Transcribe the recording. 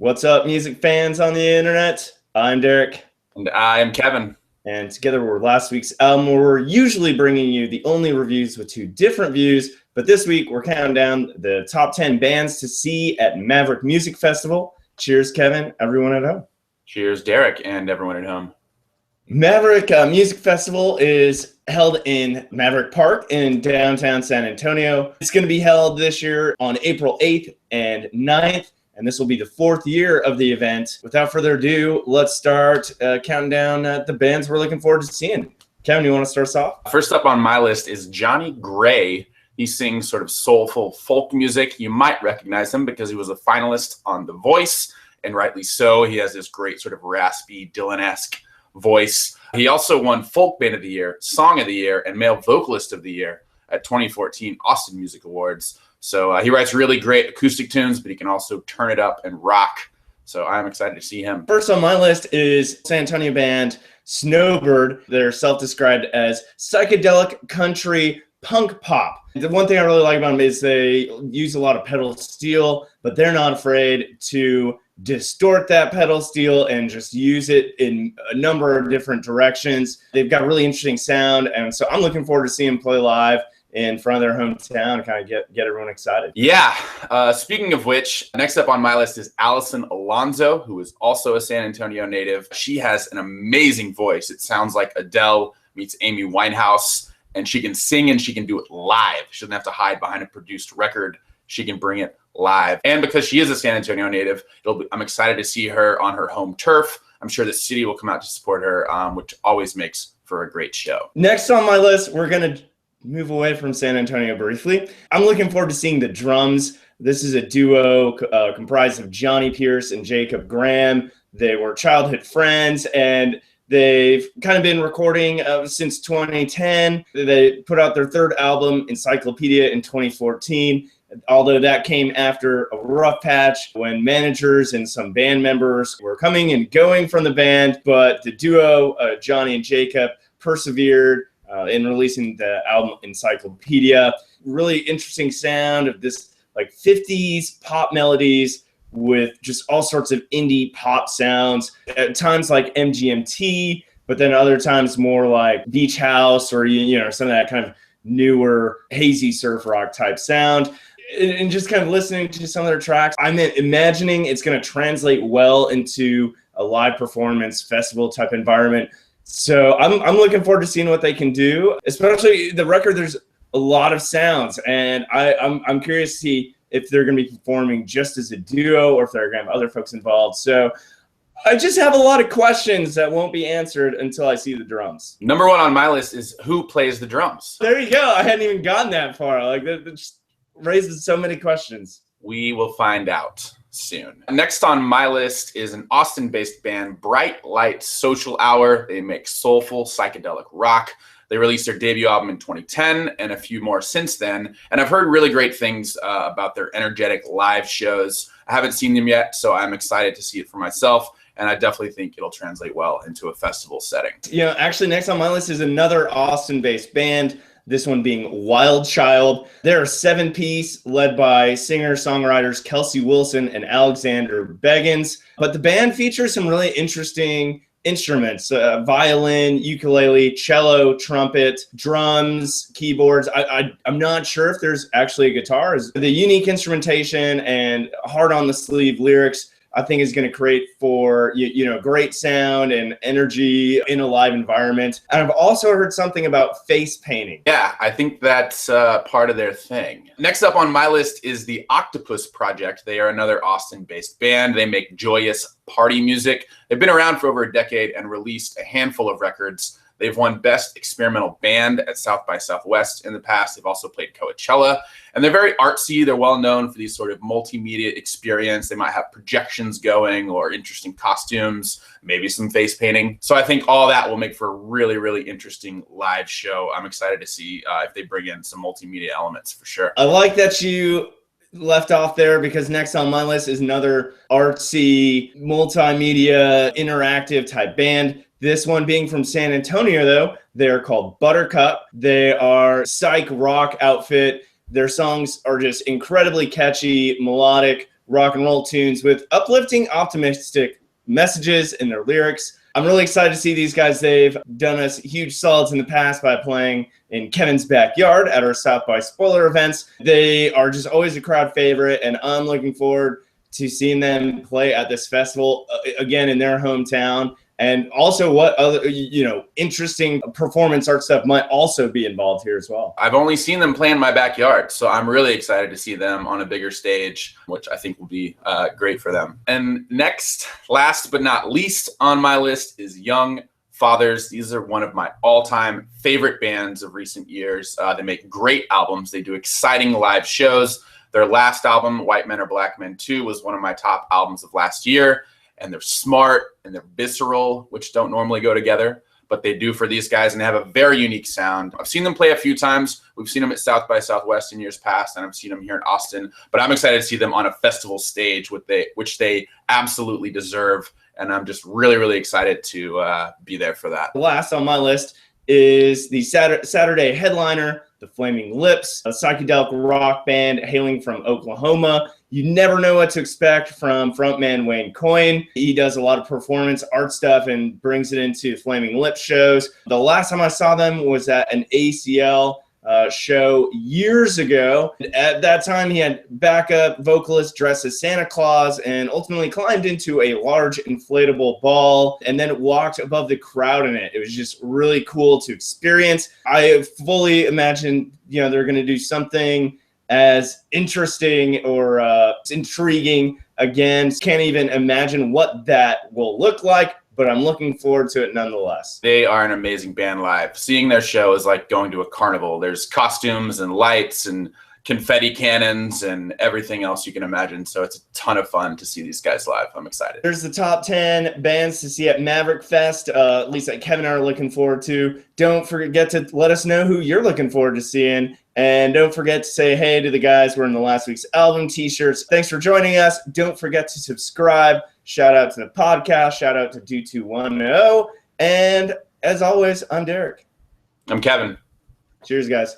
What's up, music fans on the internet? I'm Derek. And I am Kevin. And together we're last week's album where we're usually bringing you the only reviews with two different views. But this week we're counting down the top 10 bands to see at Maverick Music Festival. Cheers, Kevin, everyone at home. Cheers, Derek, and everyone at home. Maverick Music Festival is held in Maverick Park in downtown San Antonio. It's going to be held this year on April 8th and 9th. And this will be the fourth year of the event. Without further ado, let's start counting down the bands we're looking forward to seeing. Kevin, you want to start us off? First up on my list is Jonny Gray. He sings sort of soulful folk music. You might recognize him because he was a finalist on The Voice, and rightly so. He has this great sort of raspy, Dylan-esque voice. He also won Folk Band of the Year, Song of the Year, and Male Vocalist of the Year at 2014 Austin Music Awards. So he writes really great acoustic tunes, but he can also turn it up and rock. So I'm excited to see him. First on my list is San Antonio band Snowbird. They're self-described as psychedelic country punk pop. The one thing I really like about them is they use a lot of pedal steel, but they're not afraid to distort that pedal steel and just use it in a number of different directions. They've got really interesting sound, and so I'm looking forward to seeing them play live in front of their hometown and kind of get everyone excited. Yeah. Speaking of which, next up on my list is Alyson Alonzo, who is also a San Antonio native. She has an amazing voice. It sounds like Adele meets Amy Winehouse, and she can sing and she can do it live. She doesn't have to hide behind a produced record. She can bring it live. And because she is a San Antonio native, I'm excited to see her on her home turf. I'm sure the city will come out to support her, which always makes for a great show. Next on my list, we're going to move away from San Antonio briefly. I'm looking forward to seeing the drums. This is a duo comprised of Johnny Pierce and Jacob Graham. They were childhood friends, and they've kind of been recording since 2010. They put out their third album, Encyclopedia, in 2014. Although that came after a rough patch when managers and some band members were coming and going from the band. But the duo, Johnny and Jacob, persevered in releasing the album Encyclopedia. Really interesting sound of this like 50s pop melodies with just all sorts of indie pop sounds. At times like MGMT, but then other times more like Beach House or some of that kind of newer hazy surf rock type sound. And just kind of listening to some of their tracks, I'm imagining it's going to translate well into a live performance festival type environment. So I'm looking forward to seeing what they can do, especially the record. There's a lot of sounds, and I'm curious to see if they're going to be performing just as a duo or if they're going to have other folks involved. So I just have a lot of questions that won't be answered until I see the drums. Number one on my list is who plays the drums. There you go. I hadn't even gotten that far. Like that just raises so many questions. We will find out soon. Next on my list is an Austin-based band, Bright Light Social Hour. They make soulful psychedelic rock. They released their debut album in 2010 and a few more since then. And I've heard really great things about their energetic live shows. I haven't seen them yet, so I'm excited to see it for myself. And I definitely think it'll translate well into a festival setting. Actually, next on my list is another Austin-based band. This one being Wild Child. They're a 7-piece led by singer-songwriters Kelsey Wilson and Alexander Beggins. But the band features some really interesting instruments: violin, ukulele, cello, trumpet, drums, keyboards. I'm not sure if there's actually a guitar. The unique instrumentation and hard-on-the-sleeve lyrics I think is going to create for great sound and energy in a live environment. And I've also heard something about face painting. Yeah, I think that's part of their thing. Next up on my list is the Octopus Project. They are another Austin-based band. They make joyous party music. They've been around for over a decade and released a handful of records. They've won Best Experimental Band at South by Southwest in the past. They've also played Coachella. And they're very artsy. They're well known for these sort of multimedia experience. They might have projections going or interesting costumes, maybe some face painting. So I think all that will make for a really, really interesting live show. I'm excited to see if they bring in some multimedia elements for sure. I like that you left off there because next on my list is another artsy, multimedia, interactive type band. This one being from San Antonio, though. They're called Buttercup. They are psych rock outfit. Their songs are just incredibly catchy, melodic, rock and roll tunes with uplifting, optimistic messages in their lyrics. I'm really excited to see these guys. They've done us huge solids in the past by playing in Kevin's backyard at our South by Spoiler events. They are just always a crowd favorite, and I'm looking forward to seeing them play at this festival again in their hometown. And also what other, interesting performance art stuff might also be involved here as well. I've only seen them play in my backyard, so I'm really excited to see them on a bigger stage, which I think will be great for them. And next, last but not least on my list is Young Fathers. These are one of my all-time favorite bands of recent years. They make great albums. They do exciting live shows. Their last album, White Men Are Black Men 2, was one of my top albums of last year. And they're smart and they're visceral, which don't normally go together, but they do for these guys, and they have a very unique sound. I've seen them play a few times. We've seen them at South by Southwest in years past, and I've seen them here in Austin, but I'm excited to see them on a festival stage, which they absolutely deserve. And I'm just really, really excited to be there for that. Last on my list is the Saturday headliner, the Flaming Lips, a psychedelic rock band hailing from Oklahoma. You never know what to expect from frontman Wayne Coyne. He does a lot of performance art stuff and brings it into Flaming Lips shows. The last time I saw them was at an ACL show years ago. At that time, he had backup vocalist dressed as Santa Claus and ultimately climbed into a large inflatable ball and then walked above the crowd in it. It was just really cool to experience. I fully imagine, they're going to do something as interesting or intriguing. Again, can't even imagine what that will look like, but I'm looking forward to it nonetheless. They are an amazing band live. Seeing their show is like going to a carnival. There's costumes and lights and confetti cannons and everything else you can imagine. So it's a ton of fun to see these guys live. I'm excited. There's the top 10 bands to see at Maverick Fest, at least that Kevin and I are looking forward to. Don't forget to let us know who you're looking forward to seeing. And don't forget to say hey to the guys wearing the last week's album t-shirts. Thanks for joining us. Don't forget to subscribe. Shout out to the podcast. Shout out to Do210. And as always, I'm Derek. I'm Kevin. Cheers, guys.